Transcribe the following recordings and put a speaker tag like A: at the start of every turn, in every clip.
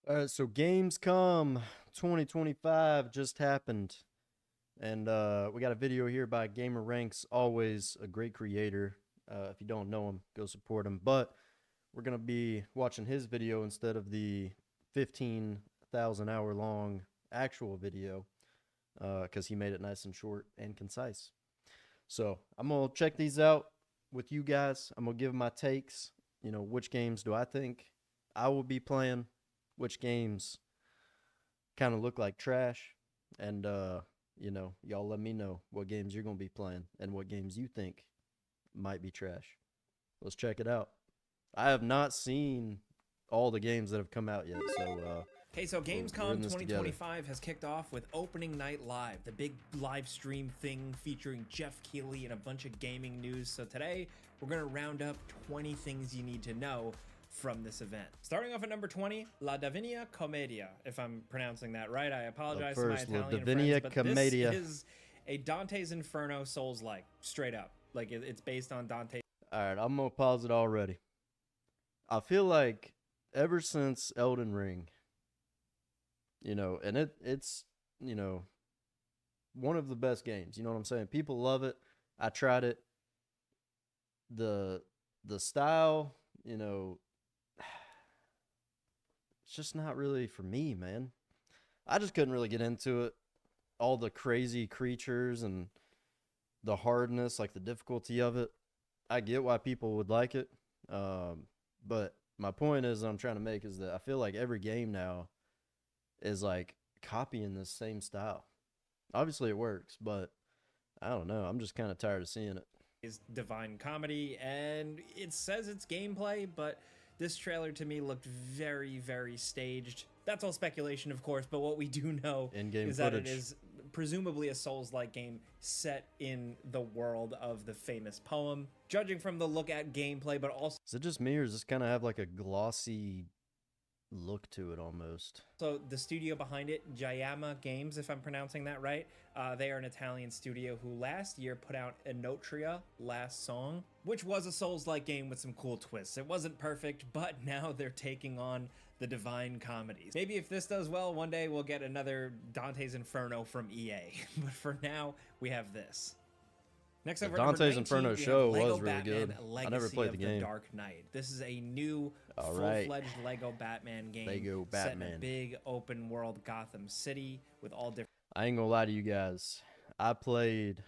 A: All right, so Gamescom 2025 just happened, and we got a video here by Gamer Ranks, always a great creator. If you don't know him, go support him. But we're gonna be watching his video instead of the 15,000 hour long actual video, because he made it nice and short and concise. So I'm gonna check these out with you guys. I'm gonna give my takes. Which games do I think I will be playing? Which games kind of look like trash? And y'all let me know what games you're gonna be playing and what games you think might be trash. Let's check it out. I have not seen all the games that have come out yet, so
B: Okay, so
A: we're in
B: Gamescom
A: this together.
B: 2025 has kicked off with Opening Night Live, the big live stream thing featuring Jeff Keighley and a bunch of gaming news. So today, we're going to round up 20 things you need to know from this event. Starting off at number 20, La Divina Commedia. If I'm pronouncing that right, I apologize to my
A: First, La
B: Italian
A: Divina
B: friends, but
A: Commedia.
B: this is a Dantes Inferno Souls-like, straight up. Like, it's based on Dante's.
A: All right, I'm gonna pause it already. I feel like ever since Elden Ring, and it's one of the best games. You know what I'm saying? People love it. I tried it. The style, it's just not really for me, man. I just couldn't really get into it. All the crazy creatures and the hardness, like the difficulty of it. I get why people would like it. But my point is I'm trying to make is that I feel like every game now is like copying this same style. Obviously it works, but I don't know. I'm just kind of tired of seeing it.
B: Is Divine Comedy, and it says it's gameplay, but this trailer to me looked very, very staged. That's all speculation, of course, but what we do know
A: In-game
B: is
A: footage.
B: that it is presumably a Souls-like game set in the world of the famous poem. Judging from the look at gameplay, but also
A: Is it just me, or does this kind of have like a glossy look to it almost?
B: So the studio behind it, Jayama Games, if I'm pronouncing that right, they are an Italian studio who last year put out Enotria Last Song, which was a Souls-like game with some cool twists. It wasn't perfect, but now they're taking on the Divine Comedies. Maybe if this does well, one day we'll get another Dante's Inferno from EA. But for now, we have this. Next over,
A: Dante's
B: 19,
A: Inferno
B: we have
A: show
B: Lego
A: was really
B: Batman
A: good.
B: Legacy
A: I never played the
B: of
A: game.
B: Dark Knight. This is a new
A: All right.
B: full-fledged Lego Batman game
A: Lego
B: set in a
A: Batman.
B: big open world Gotham City with all different.
A: I ain't gonna lie to you guys. I played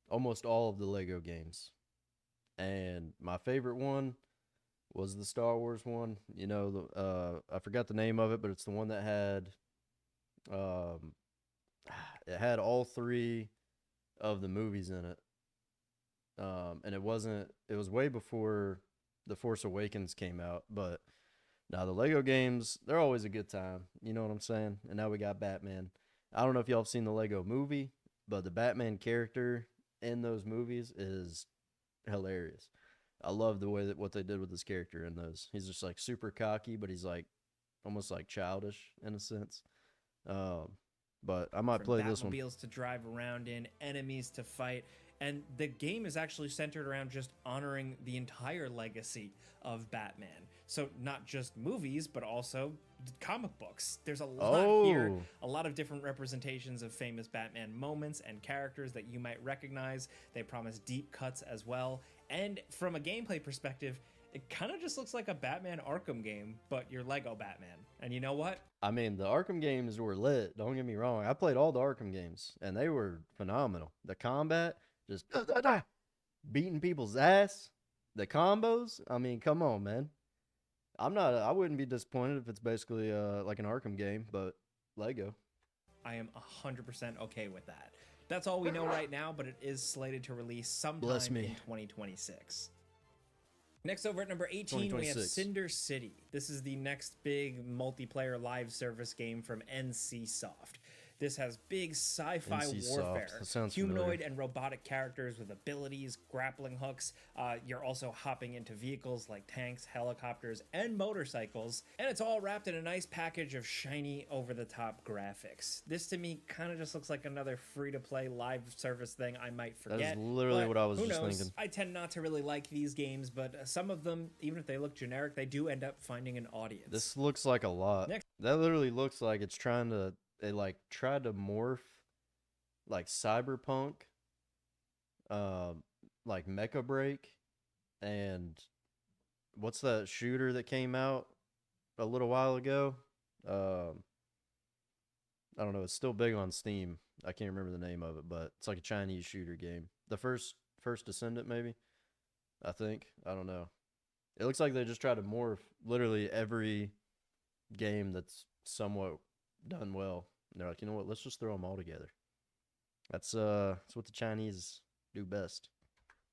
A: almost all of the Lego games, and my favorite one was the Star Wars one. I forgot the name of it, but it's the one that had, it had all three of the movies in it. And it was way before The Force Awakens came out, but now the Lego games, they're always a good time. You know what I'm saying? And now we got Batman. I don't know if y'all have seen the Lego movie, but the Batman character in those movies is hilarious. I love the way that what they did with his character in those. He's just like super cocky, but he's like almost like childish in a sense. But I might play this one.
B: Batmobiles to drive around in, enemies to fight, and the game is actually centered around just honoring the entire legacy of Batman. So not just movies, but also comic books. There's a lot here, a lot of different representations of famous Batman moments and characters that you might recognize. They promise deep cuts as well. And from a gameplay perspective, it kind of just looks like a Batman Arkham game, but you're Lego Batman. And you know what?
A: I mean, the Arkham games were lit. Don't get me wrong. I played all the Arkham games, and they were phenomenal. The combat, just beating people's ass. The combos, I mean, come on, man. I wouldn't be disappointed if it's basically like an Arkham game, but Lego.
B: I am 100% okay with that. That's all we know right now, but it is slated to release sometime in 2026. Next over at number 18, we have Cinder City. This is the next big multiplayer live service game from NC Soft. This has big sci-fi
A: NC Soft.
B: warfare,
A: That sounds
B: humanoid
A: familiar.
B: and robotic characters with abilities, grappling hooks. You're also hopping into vehicles like tanks, helicopters, and motorcycles, and it's all wrapped in a nice package of shiny, over-the-top graphics. This to me kind of just looks like another free-to-play live service thing I might forget.
A: That is literally
B: but
A: what I was
B: who
A: just
B: knows?
A: thinking.
B: I tend not to really like these games, but some of them, even if they look generic, they do end up finding an audience.
A: This looks like a lot.
B: Next.
A: That literally looks like it's trying to, they like tried to morph like Cyberpunk, like Mecha Break, and what's that shooter that came out a little while ago? I don't know. It's still big on Steam. I can't remember the name of it, but it's like a Chinese shooter game. The first Descendant, maybe. I think. I don't know. It looks like they just try to morph literally every game that's somewhat done well. And they're like, you know what? Let's just throw them all together. That's what the Chinese do best.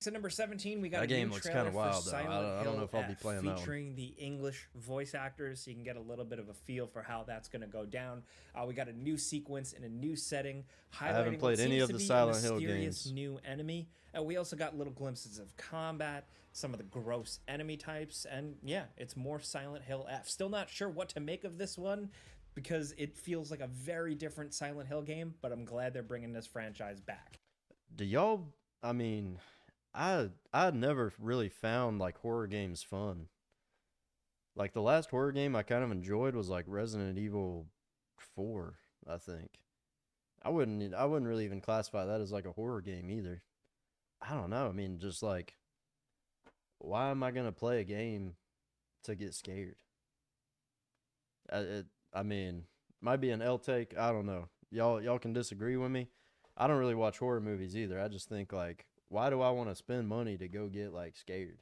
B: So number 17, we got
A: That
B: a
A: game
B: new
A: looks
B: trailer
A: kinda wild,
B: for
A: though.
B: Silent
A: I don't know
B: Hill
A: if I'll be
B: F,
A: playing that one.
B: featuring the English voice actors, so you can get a little bit of a feel for how that's going to go down. We got a new sequence in a new setting, highlighting
A: haven't played
B: what
A: any
B: seems
A: of
B: to
A: the
B: be
A: Silent
B: a
A: Hill
B: mysterious
A: games.
B: new enemy. We also got little glimpses of combat, some of the gross enemy types, and yeah, it's more Silent Hill F. Still not sure what to make of this one, because it feels like a very different Silent Hill game, but I'm glad they're bringing this franchise back.
A: Do y'all? I mean, I never really found like horror games fun. Like the last horror game I kind of enjoyed was like Resident Evil 4, I think. I wouldn't really even classify that as like a horror game either. I don't know. I mean, just like why am I going to play a game to get scared? I mean, might be an L take. I don't know. Y'all can disagree with me. I don't really watch horror movies either. I just think like, why do I want to spend money to go get like scared?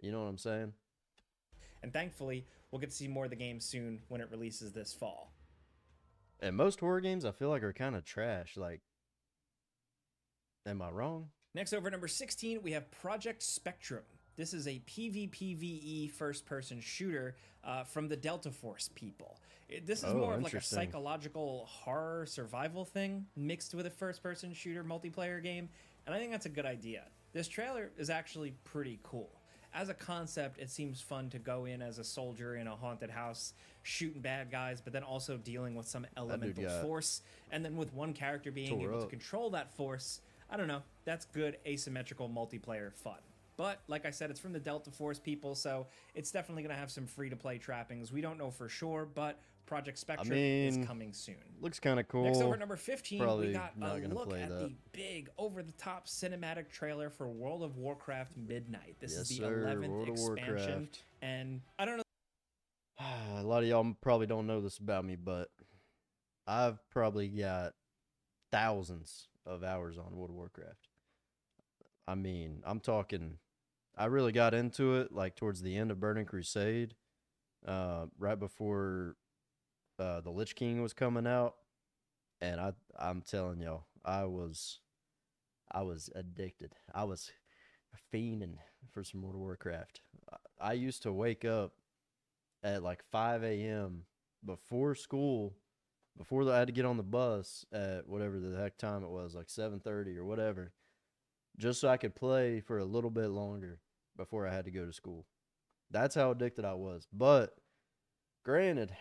A: You know what I'm saying?
B: And thankfully, we'll get to see more of the game soon when it releases this fall.
A: And most horror games I feel like are kind of trash. Like, am I wrong?
B: Next, over number 16, we have Project Spectrum. This is a PvPvE first-person shooter from the Delta Force people. This is more of like a psychological horror survival thing mixed with a first-person shooter multiplayer game, and I think that's a good idea. This trailer is actually pretty cool. As a concept, it seems fun to go in as a soldier in a haunted house, shooting bad guys, but then also dealing with some elemental force, and then with one character being able to control that force. I don't know, that's good asymmetrical multiplayer fun. But, like I said, it's from the Delta Force people, so it's definitely going to have some free-to-play trappings. We don't know for sure, but Project Spectrum is coming soon.
A: Looks kind of cool.
B: Next, over at number 15,
A: Probably
B: we got a look at
A: that.
B: the big, over-the-top cinematic trailer for World of Warcraft Midnight. This is the
A: sir,
B: 11th
A: World of
B: expansion,
A: Warcraft.
B: and I don't know.
A: A lot of y'all probably don't know this about me, but I've probably got thousands of hours on World of Warcraft. I mean, I'm talking, I really got into it like towards the end of Burning Crusade, right before the Lich King was coming out, and I'm telling y'all, I was addicted. I was fiending for some World of Warcraft. I used to wake up at like 5 a.m. before school, before I had to get on the bus at whatever the heck time it was, like 7:30 or whatever, just so I could play for a little bit longer before I had to go to school. That's how addicted I was. But granted,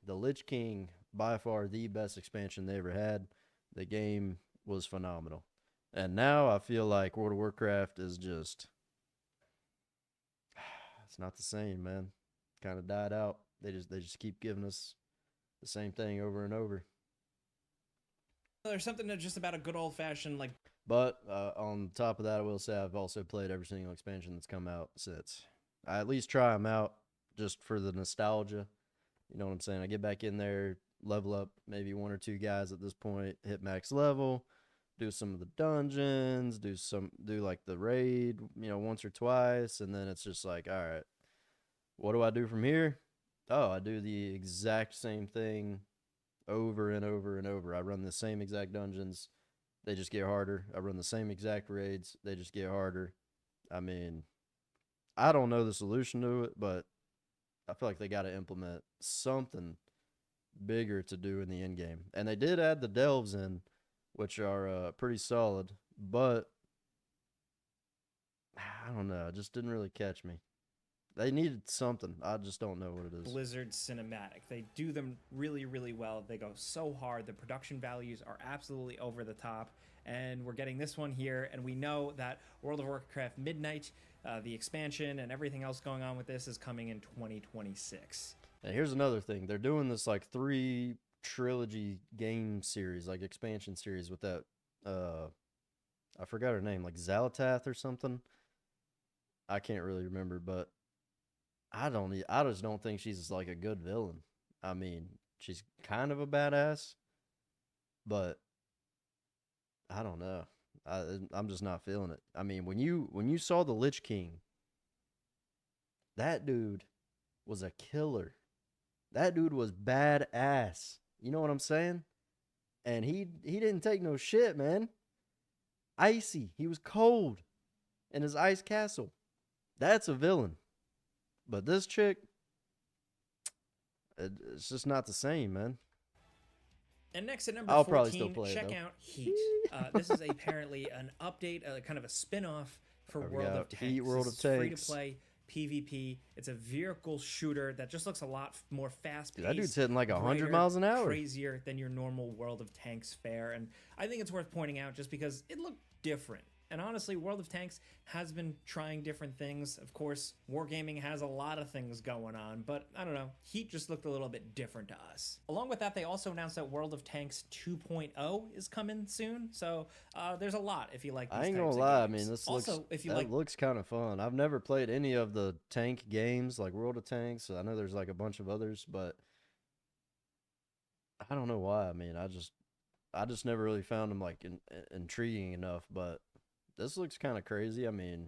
A: the Lich King, by far the best expansion they ever had. The game was phenomenal. And now I feel like World of Warcraft is just, it's not the same, man. Kind of died out. They just keep giving us the same thing over and over.
B: There's something that's just about a good old-fashioned, like...
A: But on top of that, I will say I've also played every single expansion that's come out since. I at least try them out just for the nostalgia. You know what I'm saying? I get back in there, level up maybe one or two guys at this point, hit max level, do some of the dungeons, do like the raid, once or twice, and then it's just like, all right, what do I do from here? Oh, I do the exact same thing over and over and over. I run the same exact dungeons. They just get harder. I run the same exact raids. They just get harder. I mean, I don't know the solution to it, but I feel like they got to implement something bigger to do in the end game. And they did add the delves in, which are pretty solid, but I don't know, it just didn't really catch me. They needed something. I just don't know what it is.
B: Blizzard cinematic. They do them really, really well. They go so hard. The production values are absolutely over the top. And we're getting this one here. And we know that World of Warcraft Midnight, the expansion, and everything else going on with this is coming in 2026.
A: And here's another thing. They're doing this like 3 trilogy game series, like expansion series with that, I forgot her name, like Zalatath or something. I can't really remember, but I just don't think she's like a good villain. I mean, she's kind of a badass, but I don't know. I'm just not feeling it. I mean, when you saw the Lich King, that dude was a killer. That dude was badass. You know what I'm saying? And he didn't take no shit, man. Icy. He was cold in his ice castle. That's a villain. But this chick, it's just not the same, man.
B: And next at number
A: I'll
B: 14,
A: probably still play it,
B: check
A: though.
B: out Heat. This is apparently an update, kind of a spin-off for
A: I've
B: World
A: got
B: of Tanks.
A: Heat World
B: This
A: of
B: is
A: Tanks.
B: free-to-play PvP. It's a vehicle shooter that just looks a lot more fast-paced.
A: That dude's hitting like 100
B: brighter,
A: miles an hour.
B: Crazier than your normal World of Tanks fare. And I think it's worth pointing out just because it looked different. And honestly, World of Tanks has been trying different things. Of course, Wargaming has a lot of things going on, but I don't know, Heat just looked a little bit different to us. Along with that, they also announced that World of Tanks 2.0 is coming soon, so there's a lot if you like these
A: I ain't
B: types
A: gonna
B: of
A: lie. I
B: games.
A: mean, this
B: also,
A: looks
B: if you
A: that
B: like
A: looks kind of fun. I've never played any of the tank games like World of Tanks. I know there's like a bunch of others, but I don't know why. I mean, I just never really found them like intriguing enough. But this looks kind of crazy. I mean,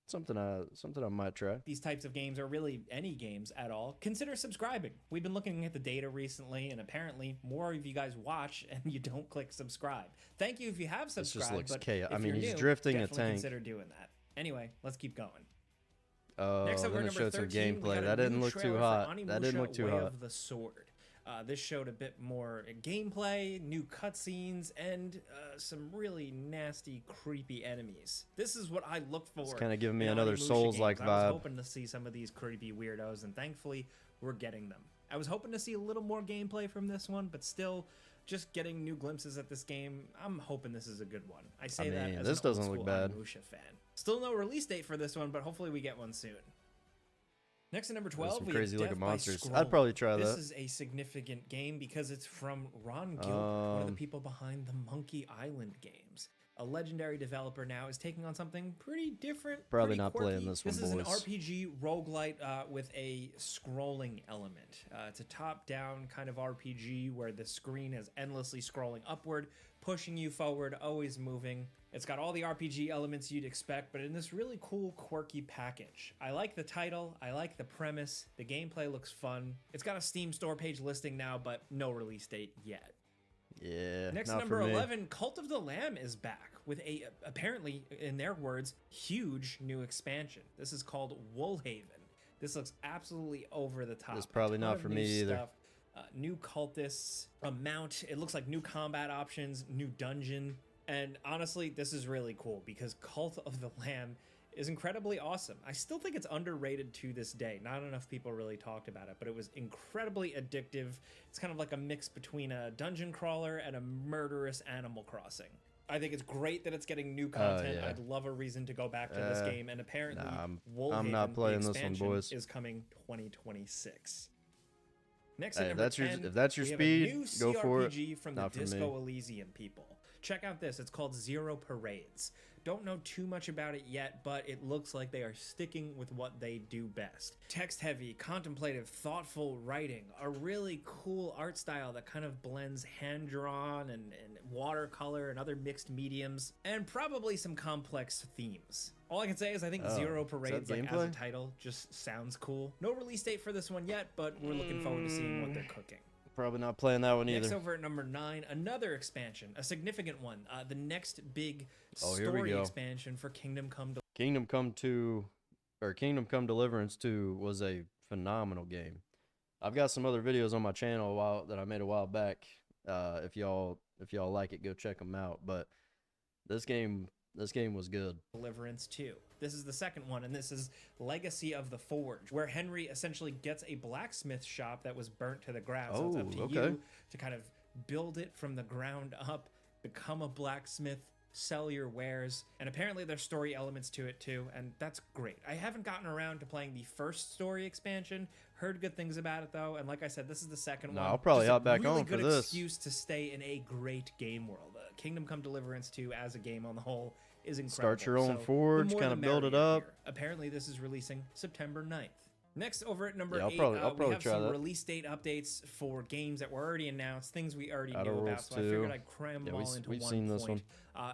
A: something I might try.
B: these types of games, or really any games at all, consider subscribing. We've been looking at the data recently, and apparently more of you guys watch and you don't click subscribe. Thank you if you have
A: This
B: subscribed.
A: just looks
B: but
A: chaos.
B: if
A: I mean,
B: you're
A: he's
B: new,
A: drifting a
B: definitely
A: tank.
B: consider doing that. Anyway, let's keep going.
A: Oh,
B: Next up, we're
A: then it
B: number
A: showed some
B: 13. We
A: gameplay.
B: got a
A: That didn't
B: new
A: look too
B: trailer for
A: hot. That didn't
B: Onimusha
A: look too
B: Way
A: hot.
B: of the Sword. This showed a bit more gameplay, new cutscenes, and some really nasty, creepy enemies. This is what I look for.
A: It's kind of giving me
B: in
A: another
B: Onimusha
A: Souls-like
B: games. I was
A: vibe.
B: hoping to see some of these creepy weirdos, and thankfully, we're getting them. I was hoping to see a little more gameplay from this one, but still, just getting new glimpses at this game, I'm hoping this is a good one. I say that
A: mean,
B: as
A: this
B: an
A: doesn't
B: old
A: look
B: school
A: bad.
B: Onimusha fan. Still no release date for this one, but hopefully we get one soon. Next at number 12,
A: Some
B: we
A: crazy
B: have
A: looking
B: Death by
A: monsters.
B: Scroll.
A: I'd probably try
B: This
A: that.
B: is a significant game because it's from Ron Gilbert, one of the people behind the Monkey Island games. A legendary developer now is taking on something pretty different.
A: Probably
B: pretty
A: not
B: quirky.
A: playing this one,
B: This is an
A: boys.
B: RPG roguelite with a scrolling element. It's a top-down kind of RPG where the screen is endlessly scrolling upward, pushing you forward, always moving. It's got all the RPG elements you'd expect, but in this really cool, quirky package. I like the title, I like the premise, the gameplay looks fun. It's got a Steam store page listing now, but no release date yet.
A: Yeah.
B: Next,
A: not
B: number
A: for me.
B: 11, Cult of the Lamb is back with a, apparently, in their words, huge new expansion. This is called Woolhaven. This looks absolutely over the top.
A: This probably
B: A ton
A: not
B: of
A: for
B: new
A: me either.
B: stuff, new cultists, a mount. It looks like new combat options, new dungeon. And honestly, this is really cool because Cult of the Lamb is incredibly awesome. I still think it's underrated to this day. Not enough people really talked about it, but it was incredibly addictive. It's kind of like a mix between a dungeon crawler and a murderous Animal Crossing. I think it's great that it's getting new content.
A: yeah.
B: I'd love a reason to go back to this game, and apparently
A: I'm
B: Woolhaven,
A: not playing
B: the
A: this one,
B: expansion,
A: boys.
B: is coming 2026. Next
A: Hey,
B: at
A: if
B: number
A: that's your
B: 10,
A: if that's your
B: we have
A: speed,
B: a new
A: go for it.
B: CRPG from the
A: Not for me.
B: Disco Elysium people. Check out this. It's called Zero Parades. Don't know too much about it yet, but it looks like they are sticking with what they do best. Text-heavy, contemplative, thoughtful writing, a really cool art style that kind of blends hand-drawn and watercolor and other mixed mediums, and probably some complex themes. All I can say is I think Zero Parades, like, as a
A: gameplay?
B: title, just sounds cool. No release date for this one yet, but we're looking forward to seeing what they're cooking.
A: Probably not playing that one
B: Next
A: either.
B: over at number 9, another expansion, a significant one. The next big
A: Here we
B: story
A: go.
B: expansion for Kingdom Come
A: Kingdom Come Deliverance 2 was a phenomenal game. I've got some other videos on my channel that I made a while back. If y'all like it, go check them out. But this game was good.
B: Deliverance 2. This is the second one, and this is Legacy of the Forge, where Henry essentially gets a blacksmith shop that was burnt to the ground. So it's up to you to kind of build it from the ground up, become a blacksmith, sell your wares, and apparently there's story elements to it too, and that's great. I haven't gotten around to playing the first story expansion, heard good things about it though, and like I said, this is the second one.
A: I'll probably hop back
B: really
A: on for
B: good
A: this.
B: Excuse to stay in a great game world. Kingdom Come Deliverance 2 as a game on the whole is incredible.
A: Start your own forge, kind of build it up.
B: Here. Apparently this is releasing September 9th. Next, over at number 8,
A: I'll probably
B: we have
A: try
B: some
A: that.
B: release date updates for games that were already announced, things we already
A: Outer
B: knew
A: Worlds
B: about, so
A: 2.
B: I figured I'd cram them all into
A: we've
B: one
A: seen
B: point.
A: this one.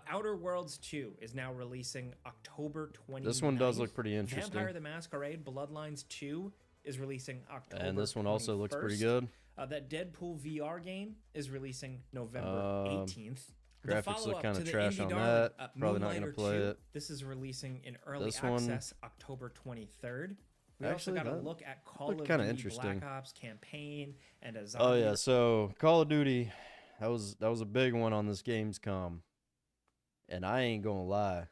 B: Outer Worlds 2 is now releasing October 29th.
A: This one does look pretty interesting.
B: Vampire the Masquerade Bloodlines 2 is releasing October
A: And this one also
B: 21st.
A: looks pretty good.
B: That Deadpool VR game is releasing November 18th.
A: Graphics look kind of trash on that. Probably not going to play it.
B: This is releasing in early
A: This one-
B: access October 23rd. We
A: Actually,
B: also got to
A: that
B: look at Call of
A: looked kinda
B: Duty
A: interesting.
B: Black Ops campaign and a zombie.
A: Oh yeah, so Call of Duty, that was a big one on this Gamescom, and I ain't gonna lie,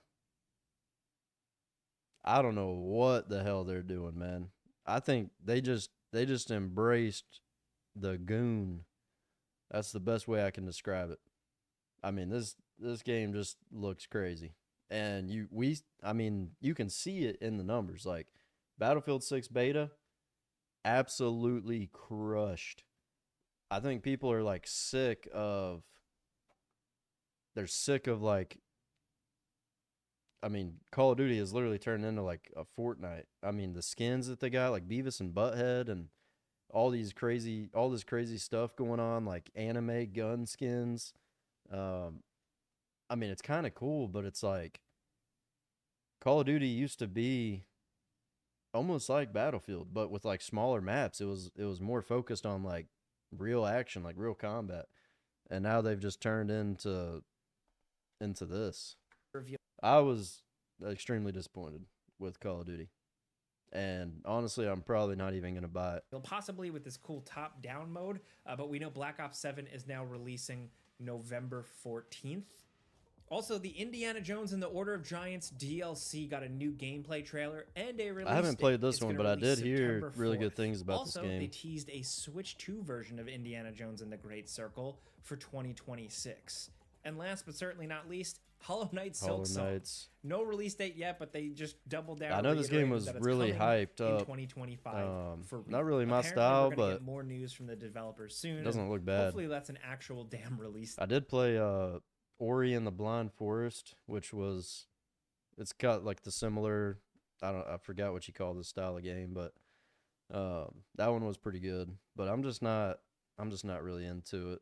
A: I don't know what the hell they're doing, man. I think they just embraced the goon. That's the best way I can describe it. I mean, this game just looks crazy, and you can see it in the numbers. Like Battlefield 6 beta, absolutely crushed. I think people are like sick of like, I mean, Call of Duty has literally turned into like a Fortnite. I mean, the skins that they got, like Beavis and Butthead, and all this crazy stuff going on, like anime gun skins. I mean, it's kind of cool, but it's like Call of Duty used to be almost like Battlefield, but with like smaller maps. It was more focused on like real action, like real combat, and now they've just turned into this. I was extremely disappointed with Call of Duty, and honestly, I'm probably not even gonna buy it.
B: Possibly with this cool top-down mode, but we know Black Ops 7 is now releasing November 14th. Also, the Indiana Jones and the Order of Giants DLC got a new gameplay trailer and a release
A: I haven't
B: date.
A: played this
B: It's
A: one,
B: gonna
A: but I
B: release
A: did hear
B: September
A: really
B: 4th.
A: good things about
B: Also,
A: this game.
B: they teased a Switch 2 version of Indiana Jones and the Great Circle for 2026. And last but certainly not least, Hollow Knight Silk Song. No release date yet, but they just doubled down.
A: I know this game was really hyped up.
B: In 2025 for
A: not really my
B: Apparently,
A: style,
B: we're gonna
A: but
B: get more news from the developers soon.
A: it doesn't
B: and
A: look bad.
B: Hopefully, that's an actual damn release.
A: I did play Ori and the Blind Forest, it's got like the similar, I forgot what you call this style of game, but that one was pretty good. But I'm just not really into it.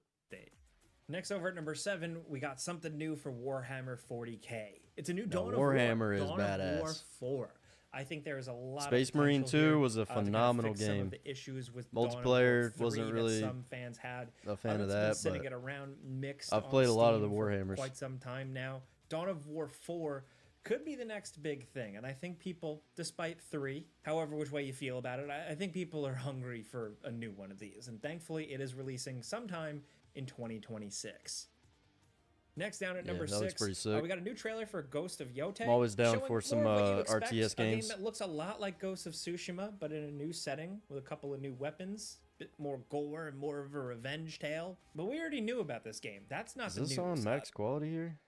B: Next, over at number 7, we got something new for Warhammer 40K. It's a new Dawn
A: Warhammer
B: of
A: is
B: War. Dawn
A: badass.
B: of War 4. I think there is a lot
A: Space
B: of
A: Marine
B: potential
A: 2
B: here,
A: was a
B: to kind of
A: phenomenal
B: fix some
A: game.
B: of the issues with Dawn of War
A: Multiplayer
B: 3
A: wasn't really
B: that some fans had.
A: a fan of
B: It's been
A: that,
B: sitting
A: but
B: it around mixed
A: I've
B: on
A: played a lot of the
B: Steam for
A: Warhammers.
B: quite some time now. Dawn of War 4 could be the next big thing, and I think people, despite 3, however which way you feel about it, I think people are hungry for a new one of these, and thankfully it is releasing sometime in 2026. Next, down at number
A: that looks
B: 6,
A: pretty sick.
B: we got a new trailer for Ghost of Yotei.
A: I'm always down
B: showing
A: for some
B: more of what you'd expect,
A: RTS
B: a game
A: games.
B: that looks a lot like Ghost of Tsushima, but in a new setting with a couple of new weapons, a bit more gore and more of a revenge tale. But we already knew about this game. That's not the news.
A: Is this on max quality here?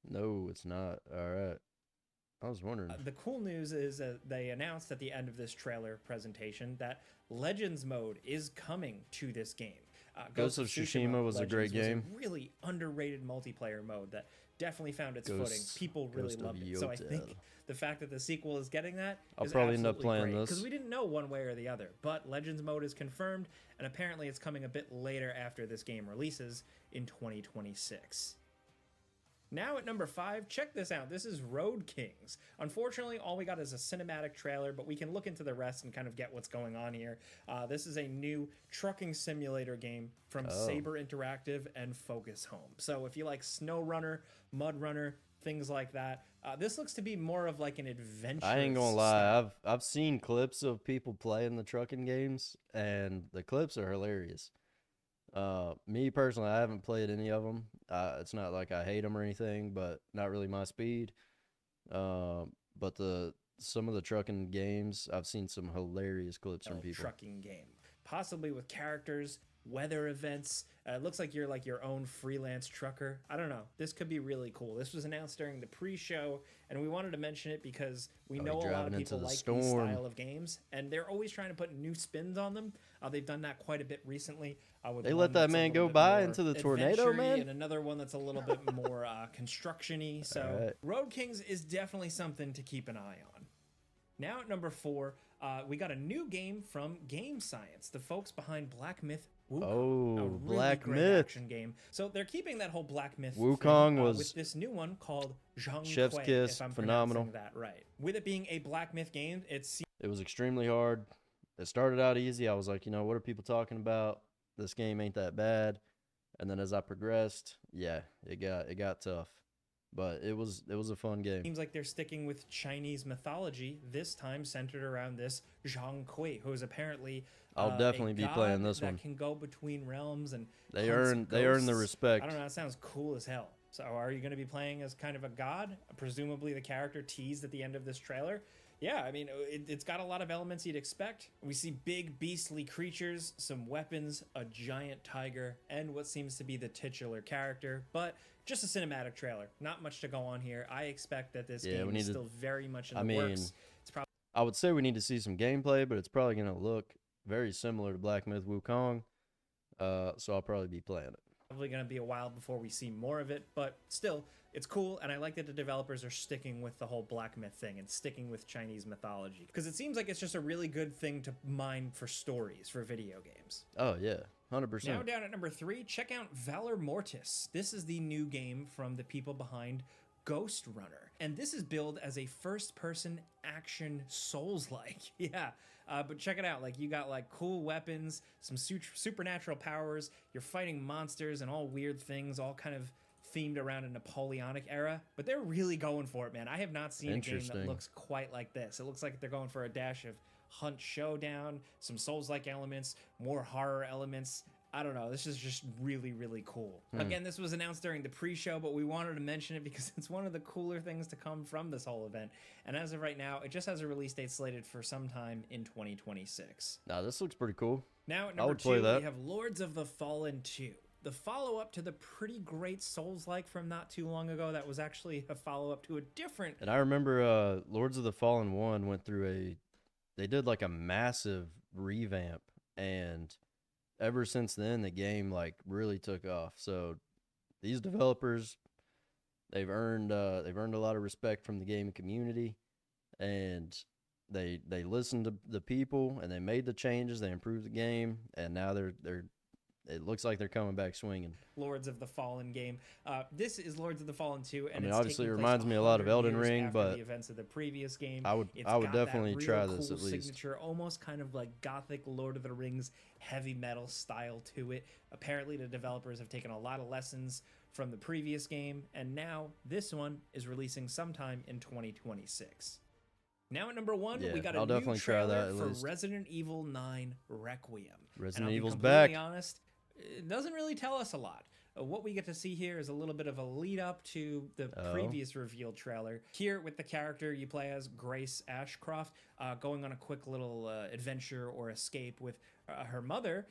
A: No, it's not. All right. I was wondering.
B: The cool news is they announced at the end of this trailer presentation that Legends mode is coming to this game.
A: Ghost of Tsushima was a great game.
B: Was a really underrated multiplayer mode that definitely found its footing. People really loved it. So I think the fact that the sequel is getting that
A: I'll
B: is
A: probably end up
B: absolutely
A: playing
B: great,
A: this
B: because we didn't know one way or the other. But Legends mode is confirmed, and apparently it's coming a bit later after this game releases in 2026. Now at number 5, check this out. This is Road Kings. Unfortunately, all we got is a cinematic trailer, but we can look into the rest and kind of get what's going on here. This is a new trucking simulator game from Saber Interactive and Focus Home. So if you like SnowRunner, Mud Runner, things like that. This looks to be more of like an adventure.
A: I ain't gonna lie, I've seen clips of people playing the trucking games, and the clips are hilarious. Me personally, I haven't played any of them. It's not like I hate them or anything, but not really my speed. But some of the trucking games, I've seen some hilarious clips from people.
B: Trucking game, possibly with characters, weather events. It looks like you're like your own freelance trucker. I don't know. This could be really cool. This was announced during the pre-show, and we wanted to mention it because we know a lot of people like these style of games, and they're always trying to put new spins on them. They've done that quite a bit recently.
A: They let that man go by into the tornado, man.
B: And another one that's a little bit more construction-y. So Road Kings is definitely something to keep an eye on. Now at number 4, we got a new game from Game Science, the folks behind Black Myth Wukong.
A: Oh,
B: a really
A: Black
B: great
A: Myth
B: action game. So they're keeping that whole Black Myth
A: Wukong
B: thing,
A: was
B: with this new one called Jeang,
A: Chef's Kiss,
B: if I'm
A: phenomenal.
B: pronouncing that right. With it being a Black Myth game, it
A: was extremely hard. It started out easy. I was like, what are people talking about? This game ain't that bad. And then as I progressed, yeah, it got tough. But it was a fun game.
B: Seems like they're sticking with Chinese mythology, this time centered around this Zhang Kui, who is apparently
A: I'll definitely be playing this one.
B: That can go between realms, and
A: they earn the respect.
B: I don't know, that sounds cool as hell. So are you going to be playing as kind of a god? Presumably the character teased at the end of this trailer. Yeah, I mean, it's got a lot of elements you'd expect. We see big beastly creatures, some weapons, a giant tiger, and what seems to be the titular character, but just a cinematic trailer. Not much to go on here. I expect that this game is still very much in the works. It's probably,
A: I would say we need to see some gameplay, but it's probably going to look very similar to Black Myth Wukong, so I'll probably be playing it.
B: Probably going to be a while before we see more of it, but still, it's cool, and I like that the developers are sticking with the whole Black Myth thing and sticking with Chinese mythology, because it seems like it's just a really good thing to mine for stories for video games.
A: Oh, yeah. 100%.
B: Now down at number 3, check out Valor Mortis. This is the new game from the people behind Ghost Runner, and this is billed as a first-person action Souls-like. Yeah, but check it out. Like, you got like cool weapons, some supernatural powers. You're fighting monsters and all weird things, all kind of themed around a Napoleonic era. But they're really going for it, man. I have not seen a game that looks quite like this. It looks like they're going for a dash of Hunt Showdown, some Souls-like elements, more horror elements. I don't know. This is just really, really cool. Again, this was announced during the pre-show, but we wanted to mention it because it's one of the cooler things to come from this whole event. And as of right now, it just has a release date slated for sometime in 2026.
A: Now, this looks pretty cool.
B: Now at number 2, we have Lords of the Fallen 2. The follow-up to the pretty great Souls-like from not too long ago that was actually a follow-up to a different...
A: And I remember Lords of the Fallen 1 went through they did like a massive revamp, and ever since then the game like really took off. So these developers, they've earned a lot of respect from the gaming community, and they listened to the people, and they made the changes, they improved the game, and now it looks like they're coming back swinging.
B: Lords of the Fallen game. This is Lords of the Fallen 2, and
A: obviously it reminds me a lot of Elden Ring, but
B: the events of the previous game.
A: I would definitely try this at least.
B: Signature, almost kind of like gothic Lord of the Rings heavy metal style to it. Apparently, the developers have taken a lot of lessons from the previous game, and now this one is releasing sometime in 2026. Now at number 1, we got a new trailer for Resident Evil 9 Requiem.
A: Resident Evil's
B: back.
A: back.
B: To be honest, it doesn't really tell us a lot. What we get to see here is a little bit of a lead up to the previous revealed trailer. Here with the character you play as, Grace Ashcroft, going on a quick little adventure or escape with her mother,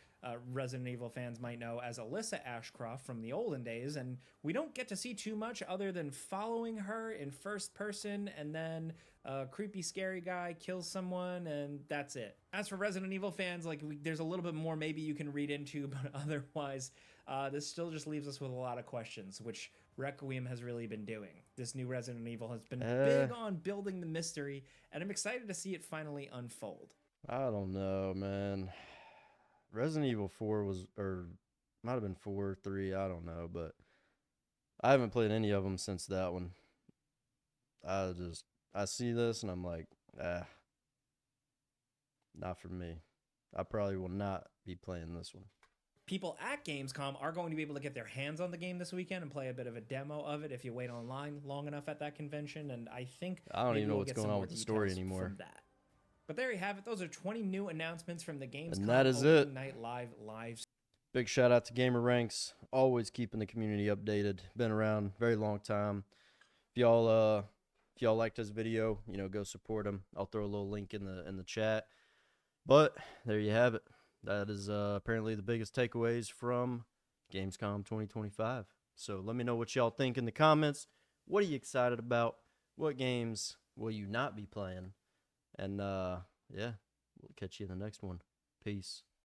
B: Resident Evil fans might know as Alyssa Ashcroft from the olden days, and we don't get to see too much other than following her in first person, and then a creepy scary guy kills someone, and that's it. As for Resident Evil fans, like there's a little bit more maybe you can read into, but otherwise this still just leaves us with a lot of questions, which Requiem has really been doing. This new Resident Evil has been big on building the mystery, and I'm excited to see it finally unfold.
A: I don't know, man. Resident Evil 4 was, or might have been 4, 3, I don't know, but I haven't played any of them since that one. I see this and I'm like, not for me. I probably will not be playing this one.
B: people at Gamescom are going to be able to get their hands on the game this weekend and play a bit of a demo of it if you wait online long enough at that convention. And I think
A: I don't
B: maybe
A: even know
B: we'll
A: what's
B: get
A: going
B: some
A: on
B: more
A: with the story
B: details
A: anymore.
B: from that. But there you have it. Those are 20 new announcements from the Gamescom
A: And that is
B: Opening
A: it.
B: Night Live.
A: Big shout out to Gamer Ranks, always keeping the community updated. Been around a very long time. If y'all liked this video, go support them. I'll throw a little link in the chat. But there you have it. That is apparently the biggest takeaways from Gamescom 2025. So let me know what y'all think in the comments. What are you excited about? What games will you not be playing? And yeah, we'll catch you in the next one. Peace.